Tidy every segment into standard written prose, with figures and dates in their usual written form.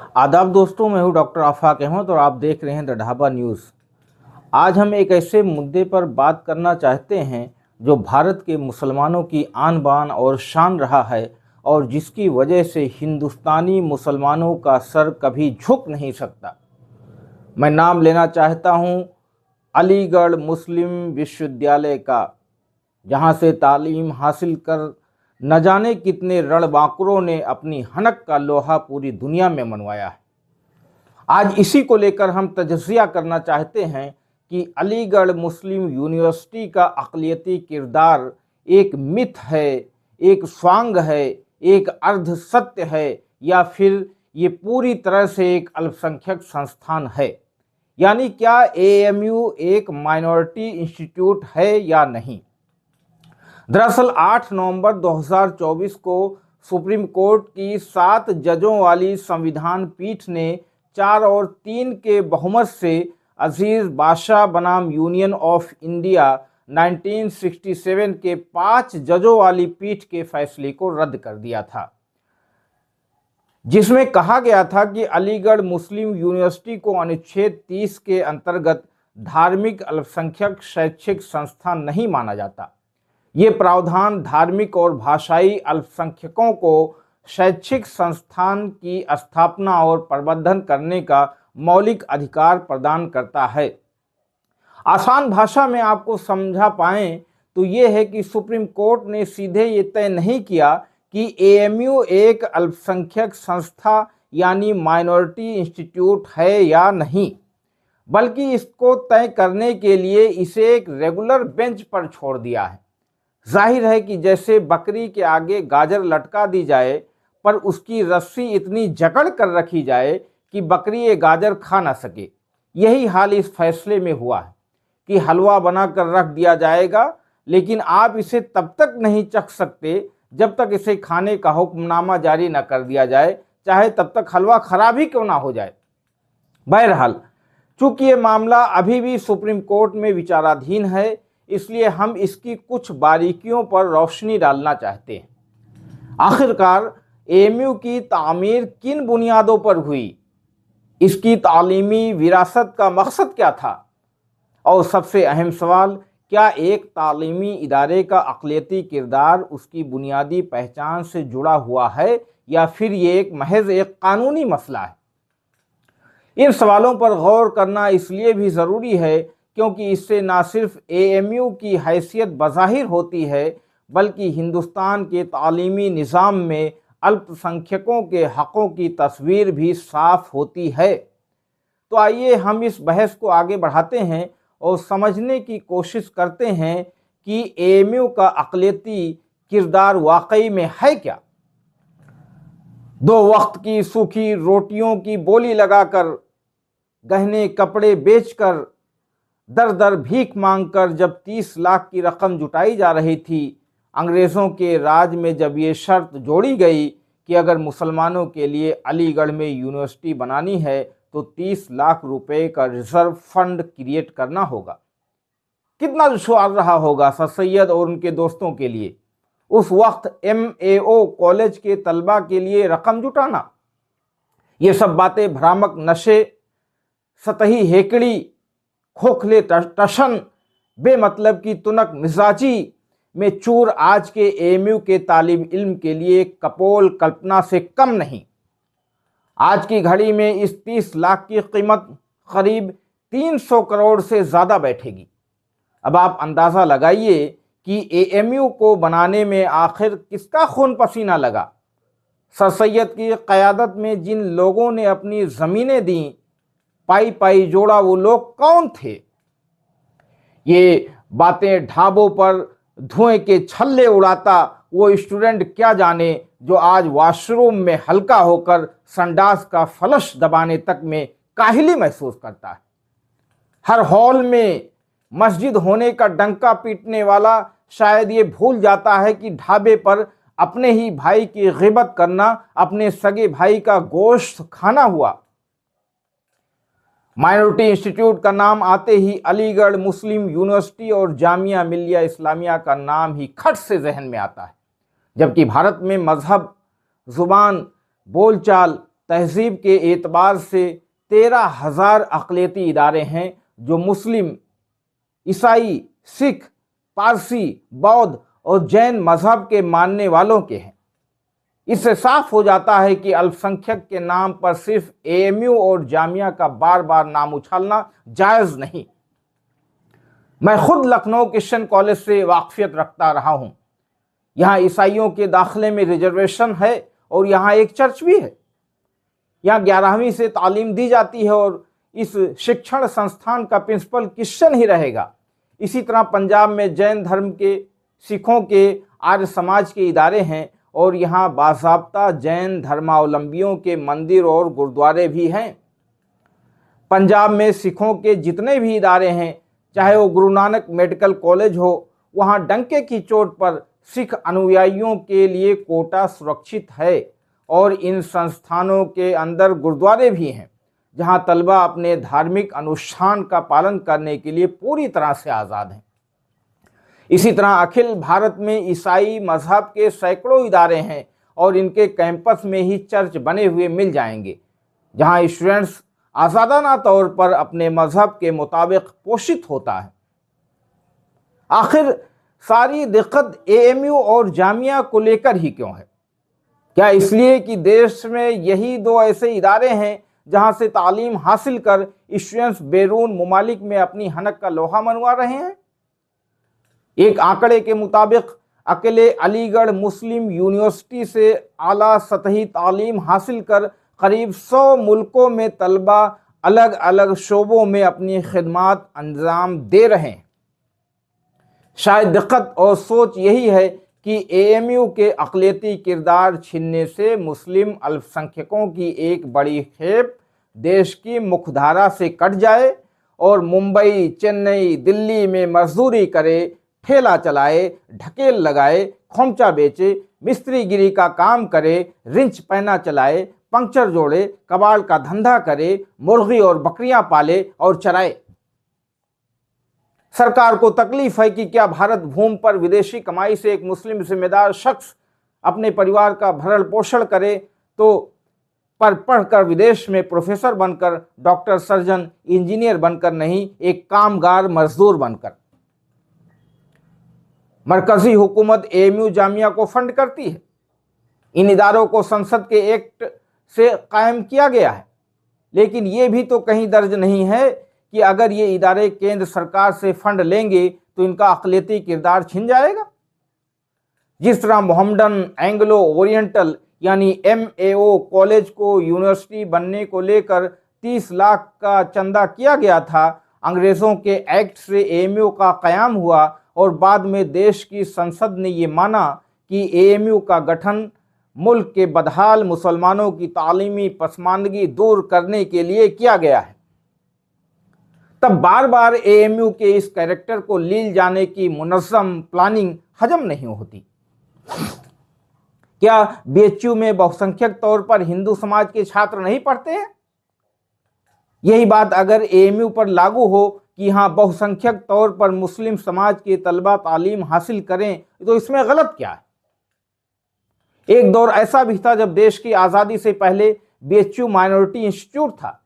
आदाब दोस्तों, मैं हूं डॉक्टर आफाक अहमद और आप देख रहे हैं द ढाबा न्यूज़। आज हम एक ऐसे मुद्दे पर बात करना चाहते हैं जो भारत के मुसलमानों की आन बान और शान रहा है और जिसकी वजह से हिंदुस्तानी मुसलमानों का सर कभी झुक नहीं सकता। मैं नाम लेना चाहता हूं अलीगढ़ मुस्लिम विश्वविद्यालय का, जहां से तालीम हासिल कर न जाने कितने रणबांकुरों ने अपनी हनक का लोहा पूरी दुनिया में मनवाया है। आज इसी को लेकर हम तजज़िया करना चाहते हैं कि अलीगढ़ मुस्लिम यूनिवर्सिटी का अक़लियती किरदार एक मिथ है, एक स्वांग है, एक अर्ध सत्य है, या फिर ये पूरी तरह से एक अल्पसंख्यक संस्थान है। यानी क्या एएमयू एक माइनॉरिटी इंस्टीट्यूट है या नहीं। दरअसल 8 नवंबर 2024 को सुप्रीम कोर्ट की 7 जजों वाली संविधान पीठ ने 4 और 3 के बहुमत से अजीज बादशाह बनाम यूनियन ऑफ इंडिया 1967 के 5 जजों वाली पीठ के फैसले को रद्द कर दिया था, जिसमें कहा गया था कि अलीगढ़ मुस्लिम यूनिवर्सिटी को अनुच्छेद 30 के अंतर्गत धार्मिक अल्पसंख्यक शैक्षिक संस्थान नहीं माना जाता। ये प्रावधान धार्मिक और भाषाई अल्पसंख्यकों को शैक्षिक संस्थान की स्थापना और प्रबंधन करने का मौलिक अधिकार प्रदान करता है। आसान भाषा में आपको समझा पाएं तो ये है कि सुप्रीम कोर्ट ने सीधे ये तय नहीं किया कि एएमयू एक अल्पसंख्यक संस्था यानी माइनॉरिटी इंस्टीट्यूट है या नहीं, बल्कि इसको तय करने के लिए इसे एक रेगुलर बेंच पर छोड़ दिया है। जाहिर है कि जैसे बकरी के आगे गाजर लटका दी जाए पर उसकी रस्सी इतनी जकड़ कर रखी जाए कि बकरी ये गाजर खा ना सके, यही हाल इस फैसले में हुआ है कि हलवा बनाकर रख दिया जाएगा, लेकिन आप इसे तब तक नहीं चख सकते जब तक इसे खाने का हुक्मनामा जारी न कर दिया जाए, चाहे तब तक हलवा खराब ही क्यों ना हो जाए। बहरहाल, चूंकि ये मामला अभी भी सुप्रीम कोर्ट में विचाराधीन है, इसलिए हम इसकी कुछ बारीकियों पर रोशनी डालना चाहते हैं। आखिरकार एएमयू की तामीर किन बुनियादों पर हुई, इसकी तालीमी विरासत का मकसद क्या था, और सबसे अहम सवाल, क्या एक तालीमी इदारे का अक़लियती किरदार उसकी बुनियादी पहचान से जुड़ा हुआ है या फिर ये एक महज एक कानूनी मसला है। इन सवालों पर गौर करना इसलिए भी ज़रूरी है क्योंकि इससे न सिर्फ एएमयू की हैसियत बज़ाहिर होती है, बल्कि हिंदुस्तान के तालीमी निज़ाम में अल्पसंख्यकों के हक़ों की तस्वीर भी साफ होती है। तो आइए हम इस बहस को आगे बढ़ाते हैं और समझने की कोशिश करते हैं कि एएमयू का अक़लियती किरदार वाकई में है क्या। 2 वक्त की सूखी रोटियों की बोली लगाकर, गहने कपड़े बेचकर, दर दर भीख मांगकर जब 30 लाख की रकम जुटाई जा रही थी, अंग्रेज़ों के राज में जब ये शर्त जोड़ी गई कि अगर मुसलमानों के लिए अलीगढ़ में यूनिवर्सिटी बनानी है तो 30 लाख रुपए का रिज़र्व फंड क्रिएट करना होगा, कितना दुश्वार रहा होगा सर सैयद और उनके दोस्तों के लिए उस वक्त एमएओ कॉलेज के तलबा के लिए रकम जुटाना। ये सब बातें भ्रामक नशे, सतही हेकड़ी, खोखले टशन, बेमतलब की तुनक मिजाजी में चूर आज के एएमयू के तालिब इल्म के लिए कपोल कल्पना से कम नहीं। आज की घड़ी में इस 30 लाख की कीमत करीब 300 करोड़ से ज़्यादा बैठेगी। अब आप अंदाज़ा लगाइए कि एएमयू को बनाने में आखिर किसका खून पसीना लगा। सर सैयद की क़यादत में जिन लोगों ने अपनी ज़मीनें दी, पाई पाई जोड़ा, वो लोग कौन थे। ये बातें ढाबों पर धुएं के छल्ले उड़ाता वो स्टूडेंट क्या जाने जो आज वॉशरूम में हल्का होकर संडास का फ्लश दबाने तक में काहिली महसूस करता है। हर हॉल में मस्जिद होने का डंका पीटने वाला शायद ये भूल जाता है कि ढाबे पर अपने ही भाई की गिबत करना अपने सगे भाई का गोश्त खाना हुआ। माइनॉरिटी इंस्टीट्यूट का नाम आते ही अलीगढ़ मुस्लिम यूनिवर्सिटी और जामिया मिलिया इस्लामिया का नाम ही खट से जहन में आता है, जबकि भारत में मजहब, ज़ुबान, बोलचाल, तहजीब के एतबार से 13,000 अक़लियती इदारे हैं जो मुस्लिम, ईसाई, सिख, पारसी, बौद्ध और जैन मजहब के मानने वालों के हैं। इससे साफ हो जाता है कि अल्पसंख्यक के नाम पर सिर्फ एएमयू और जामिया का बार बार नाम उछालना जायज़ नहीं। मैं खुद लखनऊ क्रिश्चियन कॉलेज से वाकफियत रखता रहा हूँ। यहाँ ईसाइयों के दाखिले में रिजर्वेशन है और यहाँ एक चर्च भी है। यहाँ 11वीं से तालीम दी जाती है और इस शिक्षण संस्थान का प्रिंसिपल क्रिश्चियन ही रहेगा। इसी तरह पंजाब में जैन धर्म के, सिखों के, आर्य समाज के इदारे हैं और यहाँ बाज़ाब्ता जैन धर्मावलंबियों के मंदिर और गुरुद्वारे भी हैं। पंजाब में सिखों के जितने भी इदारे हैं, चाहे वो गुरु नानक मेडिकल कॉलेज हो, वहाँ डंके की चोट पर सिख अनुयायियों के लिए कोटा सुरक्षित है और इन संस्थानों के अंदर गुरुद्वारे भी हैं जहाँ तलबा अपने धार्मिक अनुष्ठान का पालन करने के लिए पूरी तरह से आज़ाद हैं। इसी तरह अखिल भारत में ईसाई मजहब के सैकड़ों इदारे हैं और इनके कैंपस में ही चर्च बने हुए मिल जाएंगे जहाँ स्टूडेंट्स आज़ादाना तौर पर अपने मजहब के मुताबिक पोषित होता है। आखिर सारी दिक्कत एएमयू और जामिया को लेकर ही क्यों है? क्या इसलिए कि देश में यही दो ऐसे इदारे हैं जहां से तालीम हासिल कर स्टूडेंट्स बैरून मुमालिक में अपनी हनक का लोहा मनवा रहे हैं? एक आंकड़े के मुताबिक अकेले अलीगढ़ मुस्लिम यूनिवर्सिटी से आला सतही तालीम हासिल कर करीब 100 मुल्कों में तलबा अलग अलग शोबों में अपनी खिदमात अंजाम दे रहे हैं। शायद दिक्कत और सोच यही है कि एएमयू के अक़लियती किरदार छीनने से मुस्लिम अल्पसंख्यकों की एक बड़ी खेप देश की मुख्यधारा से कट जाए और मुंबई, चेन्नई, दिल्ली में मजदूरी करे, ठेला चलाए, ढकेल लगाए, खोमचा बेचे, मिस्त्रीगिरी का काम करे, रिंच पैना चलाए, पंक्चर जोड़े, कबाड़ का धंधा करे, मुर्गी और बकरियां पाले और चराए। सरकार को तकलीफ है कि क्या भारत भूमि पर विदेशी कमाई से एक मुस्लिम जिम्मेदार शख्स अपने परिवार का भरण पोषण करे तो पर पढ़कर विदेश में प्रोफेसर बनकर, डॉक्टर, सर्जन, इंजीनियर बनकर नहीं, एक कामगार मजदूर बनकर। मरकजी हुकूमत एएमयू जामिया को फंड करती है। इन इदारों को संसद के एक्ट से कायम किया गया है, लेकिन ये भी तो कहीं दर्ज नहीं है कि अगर ये इदारे केंद्र सरकार से फंड लेंगे तो इनका अक़लियती किरदार छिन जाएगा। जिस तरह मोहम्मडन एंग्लो ओरिएंटल यानी MAO कॉलेज को यूनिवर्सिटी बनने को लेकर 30 लाख का चंदा किया गया था, अंग्रेज़ों के एक्ट से एएमयू का क़याम हुआ और बाद में देश की संसद ने ये माना कि एएमयू का गठन मुल्क के बदहाल मुसलमानों की तालीमी पसमानदगी दूर करने के लिए किया गया है। तब बार बार एएमयू के इस कैरेक्टर को लील जाने की मुनज़्ज़म प्लानिंग हजम नहीं होती। क्या BHU में बहुसंख्यक तौर पर हिंदू समाज के छात्र नहीं पढ़ते हैं? यही बात अगर एएमयू पर लागू हो कि यहाँ बहुसंख्यक तौर पर मुस्लिम समाज के तलबा तालीम हासिल करें, तो इसमें गलत क्या है? एक दौर ऐसा भी था जब देश की आज़ादी से पहले BHU माइनॉरिटी इंस्टीट्यूट था,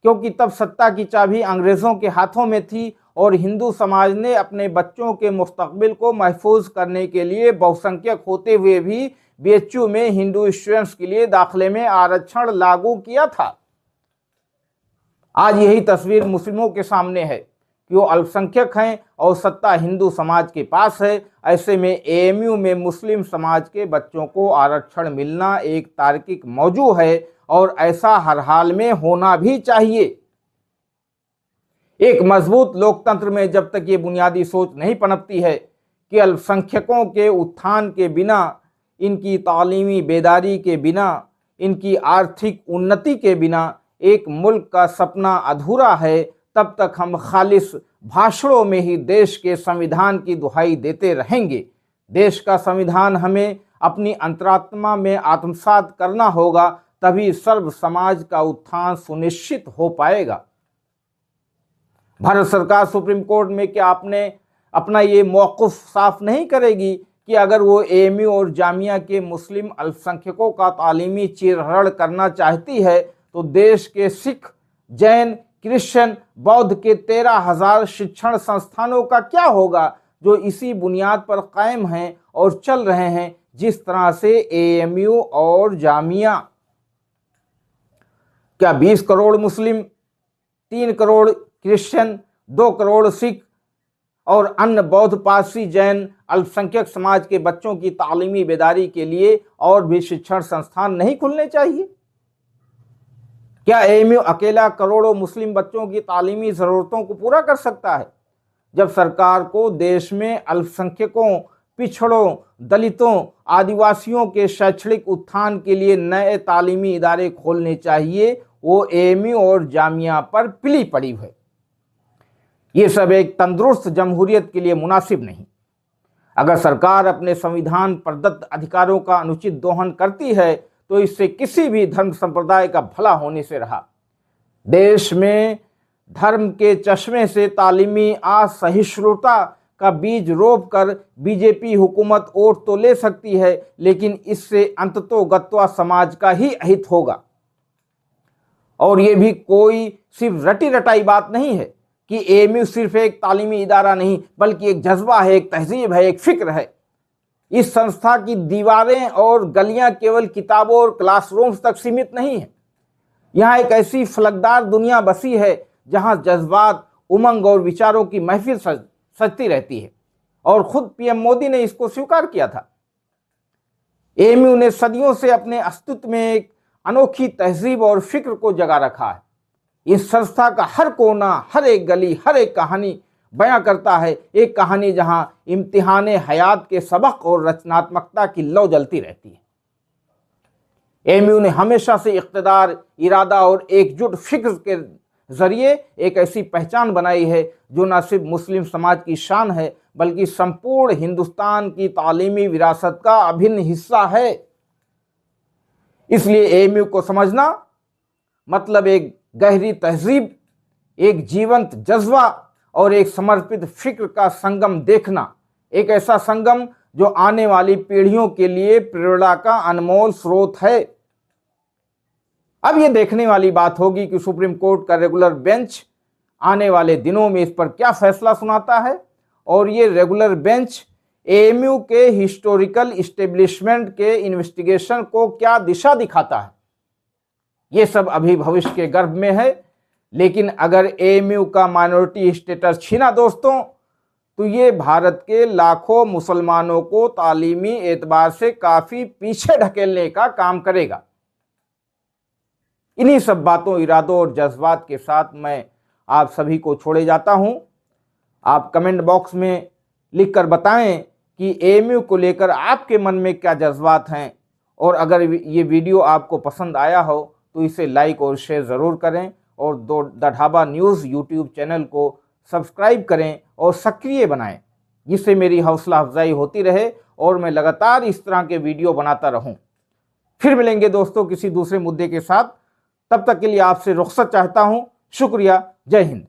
क्योंकि तब सत्ता की चाबी अंग्रेज़ों के हाथों में थी और हिंदू समाज ने अपने बच्चों के मुस्तकबिल को महफूज करने के लिए बहुसंख्यक होते हुए भी BHU में हिंदू स्टूडेंट्स के लिए दाखिले में आरक्षण लागू किया था। आज यही तस्वीर मुस्लिमों के सामने है कि वो अल्पसंख्यक हैं और सत्ता हिंदू समाज के पास है। ऐसे में एएमयू में मुस्लिम समाज के बच्चों को आरक्षण मिलना एक तार्किक मौजू है और ऐसा हर हाल में होना भी चाहिए। एक मजबूत लोकतंत्र में जब तक ये बुनियादी सोच नहीं पनपती है कि अल्पसंख्यकों के उत्थान के बिना, इनकी तालीमी बेदारी के बिना, इनकी आर्थिक उन्नति के बिना एक मुल्क का सपना अधूरा है, तब तक हम खालिस भाषणों में ही देश के संविधान की दुहाई देते रहेंगे। देश का संविधान हमें अपनी अंतरात्मा में आत्मसात करना होगा, तभी सर्व समाज का उत्थान सुनिश्चित हो पाएगा। भारत सरकार सुप्रीम कोर्ट में क्या अपना ये मौक़िफ़ साफ नहीं करेगी कि अगर वो एएमयू और जामिया के मुस्लिम अल्पसंख्यकों का तालीमी चीरहरण करना चाहती है तो देश के सिख, जैन, क्रिश्चियन, बौद्ध के 13,000 शिक्षण संस्थानों का क्या होगा जो इसी बुनियाद पर कायम हैं और चल रहे हैं जिस तरह से एएमयू और जामिया। क्या 20 करोड़ मुस्लिम, 3 करोड़ क्रिश्चियन, 2 करोड़ सिख और अन्य बौद्ध, पारसी, जैन अल्पसंख्यक समाज के बच्चों की तालीमी बेदारी के लिए और भी शिक्षण संस्थान नहीं खुलने चाहिए? क्या एएमयू अकेला करोड़ों मुस्लिम बच्चों की तालीमी जरूरतों को पूरा कर सकता है? जब सरकार को देश में अल्पसंख्यकों, पिछड़ों, दलितों, आदिवासियों के शैक्षणिक उत्थान के लिए नए तालीमी इदारे खोलने चाहिए, वो एएमयू और जामिया पर पिली पड़ी है। ये सब एक तंदुरुस्त जमहूरियत के लिए मुनासिब नहीं। अगर सरकार अपने संविधान प्रदत्त अधिकारों का अनुचित दोहन करती है तो इससे किसी भी धर्म संप्रदाय का भला होने से रहा। देश में धर्म के चश्मे से तालीमी असहिष्णुता का बीज रोप कर बीजेपी हुकूमत वोट तो ले सकती है, लेकिन इससे अंततोगत्वा समाज का ही अहित होगा। और ये भी कोई सिर्फ रटी रटाई बात नहीं है कि एएमयू सिर्फ एक तालीमी इदारा नहीं बल्कि एक जज्बा है, एक तहजीब है, एक फिक्र है। इस संस्था की दीवारें और गलियां केवल किताबों और क्लासरूम्स तक सीमित नहीं है। यहाँ एक ऐसी फलकदार दुनिया बसी है जहाँ जज्बात, उमंग और विचारों की महफिल सजती रहती है और खुद पीएम मोदी ने इसको स्वीकार किया था। एएमयू ने सदियों से अपने अस्तित्व में एक अनोखी तहजीब और फिक्र को जगा रखा है। इस संस्था का हर कोना, हर एक गली, हर एक कहानी बयां करता है एक कहानी जहां इम्तिहाने हयात के सबक और रचनात्मकता की लौ जलती रहती है। एएमयू ने हमेशा से इक़्तिदार, इरादा और एकजुट फिक्र के जरिए एक ऐसी पहचान बनाई है जो न सिर्फ मुस्लिम समाज की शान है बल्कि संपूर्ण हिंदुस्तान की तालीमी विरासत का अभिन्न हिस्सा है। इसलिए एएमयू को समझना मतलब एक गहरी तहजीब, एक जीवंत जज्बा और एक समर्पित फिक्र का संगम देखना, एक ऐसा संगम जो आने वाली पीढ़ियों के लिए प्रेरणा का अनमोल स्रोत है। अब ये देखने वाली बात होगी कि सुप्रीम कोर्ट का रेगुलर बेंच आने वाले दिनों में इस पर क्या फैसला सुनाता है और ये रेगुलर बेंच एएमयू के हिस्टोरिकल इस्टेब्लिशमेंट के इन्वेस्टिगेशन को क्या दिशा दिखाता है। ये सब अभी भविष्य के गर्भ में है, लेकिन अगर एएमयू का माइनॉरिटी स्टेटस छीना दोस्तों तो ये भारत के लाखों मुसलमानों को तालीमी एतबार से काफ़ी पीछे ढकेलने का काम करेगा। इन्हीं सब बातों, इरादों और जज्बात के साथ मैं आप सभी को छोड़े जाता हूं। आप कमेंट बॉक्स में लिखकर बताएं कि एएमयू को लेकर आपके मन में क्या जज्बात हैं, और अगर ये वीडियो आपको पसंद आया हो तो इसे लाइक और शेयर ज़रूर करें और the dhaba news YouTube channel को सब्सक्राइब करें और सक्रिय बनाएं, जिससे मेरी हौसला अफजाई होती रहे और मैं लगातार इस तरह के वीडियो बनाता रहूं। फिर मिलेंगे दोस्तों किसी दूसरे मुद्दे के साथ, तब तक के लिए आपसे रुखसत चाहता हूं। शुक्रिया। जय हिंद।